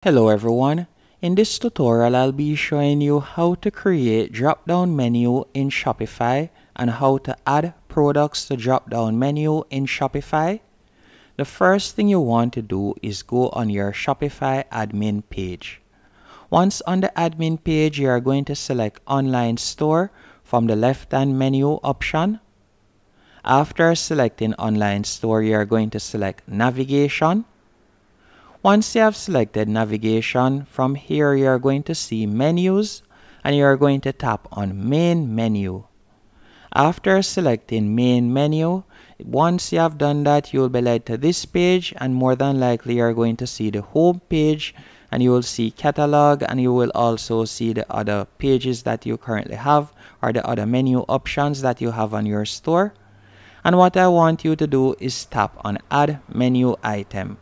Hello everyone. In this tutorial, I'll be showing you how to create drop-down menu in Shopify and how to add products to drop-down menu in Shopify. The first thing you want to do is go on your Shopify admin page. Once on the admin page, you are going to select Online Store from the left-hand menu option. After selecting Online Store, you are going to select Navigation. Once you have selected navigation, from here you are going to see menus and you are going to tap on main menu. After selecting main menu, once you have done that, you will be led to this page and more than likely you are going to see the home page and you will see catalog and you will also see the other pages that you currently have or the other menu options that you have on your store. And what I want you to do is tap on add menu item.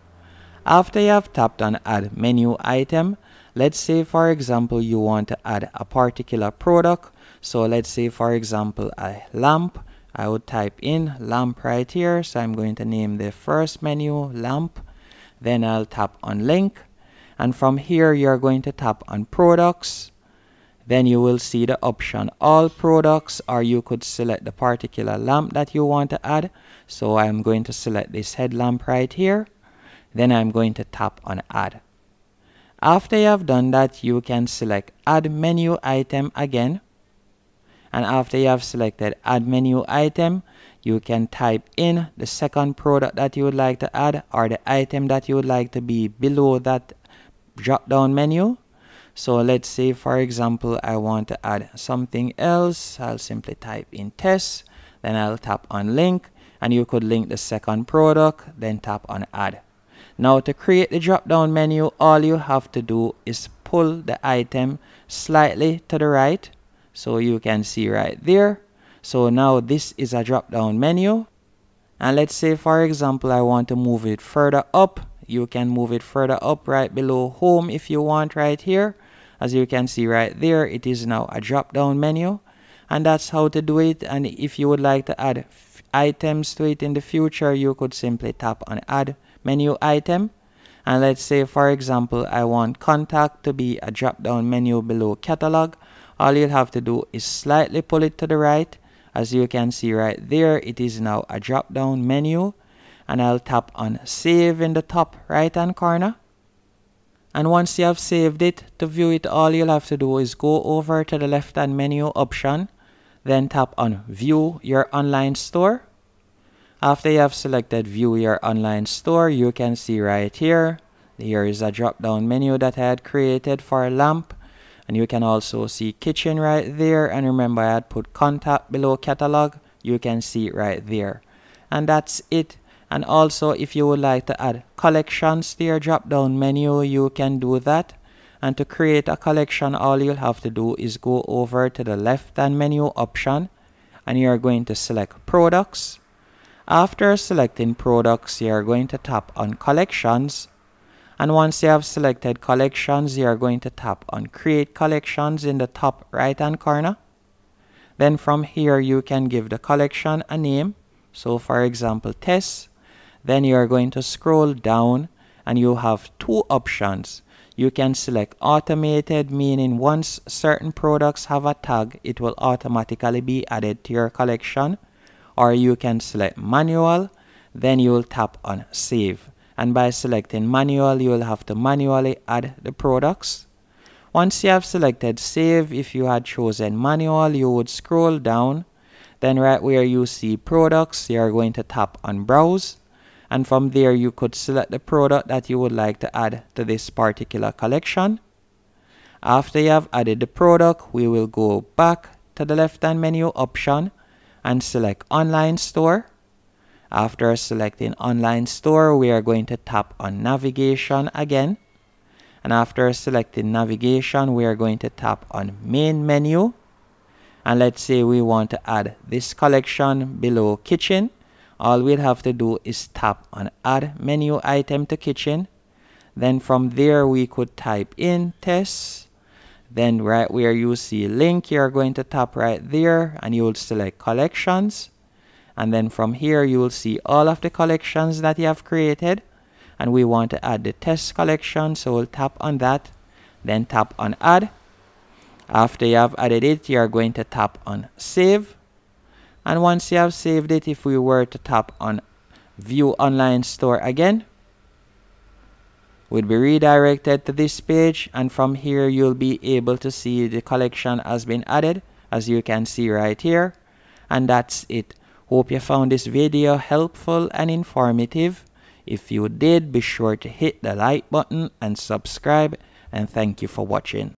After you have tapped on add menu item, let's say for example you want to add a particular product. So let's say for example a lamp. I would type in lamp right here. So I'm going to name the first menu lamp. Then I'll tap on link. And from here you're going to tap on products. Then you will see the option all products, or you could select the particular lamp that you want to add. So I'm going to select this headlamp right here. Then I'm going to tap on add. After you have done that, you can select add menu item again. And after you have selected add menu item, you can type in the second product that you would like to add or the item that you would like to be below that drop down menu. So let's say for example I want to add something else. I'll simply type in test. Then I'll tap on link and you could link the second product, then tap on add. Now to create the drop down menu, all you have to do is pull the item slightly to the right. So you can see right there. So now this is a drop down menu. And let's say for example I want to move it further up. You can move it further up right below home if you want right here. As you can see right there, it is now a drop down menu. And that's how to do it. And if you would like to add items to it in the future, you could simply tap on add menu item. And let's say for example I want contact to be a drop down menu below catalog. All you'll have to do is slightly pull it to the right. As you can see right there, it is now a drop down menu. And I'll tap on save in the top right hand corner. And once you have saved it, to view it, all you'll have to do is go over to the left hand menu option. Then tap on view your online store. After you have selected view your online store, you can see right here, here is a drop down menu that I had created for a lamp. And you can also see kitchen right there. And remember I had put contact below catalog. You can see it right there. And that's it. And also if you would like to add collections to your drop down menu, you can do that. And to create a collection, all you'll have to do is go over to the left hand menu option. And you're going to select products. After selecting products, you are going to tap on collections. And once you have selected collections, you are going to tap on create collections in the top right hand corner. Then from here, you can give the collection a name. So for example, test. Then you are going to scroll down and you have two options. You can select automated, meaning once certain products have a tag, it will automatically be added to your collection. Or you can select manual, then you will tap on save. And by selecting manual, you will have to manually add the products. Once you have selected save, if you had chosen manual, you would scroll down. Then right where you see products, you are going to tap on browse. And from there, you could select the product that you would like to add to this particular collection. After you have added the product, we will go back to the left-hand menu option and select online store. After selecting online store, we are going to tap on navigation again. And after selecting navigation, we are going to tap on main menu. And let's say we want to add this collection below kitchen. All we'll have to do is tap on add menu item to kitchen. Then from there we could type in test. Then right where you see link, you're going to tap right there and you will select collections. And then from here you will see all of the collections that you have created. and we want to add the test collection, so we'll tap on that, then tap on add. After you have added it, you are going to tap on save, and once you have saved it, if we were to tap on view online store again, we'll be redirected to this page, and from here you'll be able to see the collection has been added, as you can see right here. And that's it. Hope you found this video helpful and informative. If you did, be sure to hit the like button and subscribe, and thank you for watching.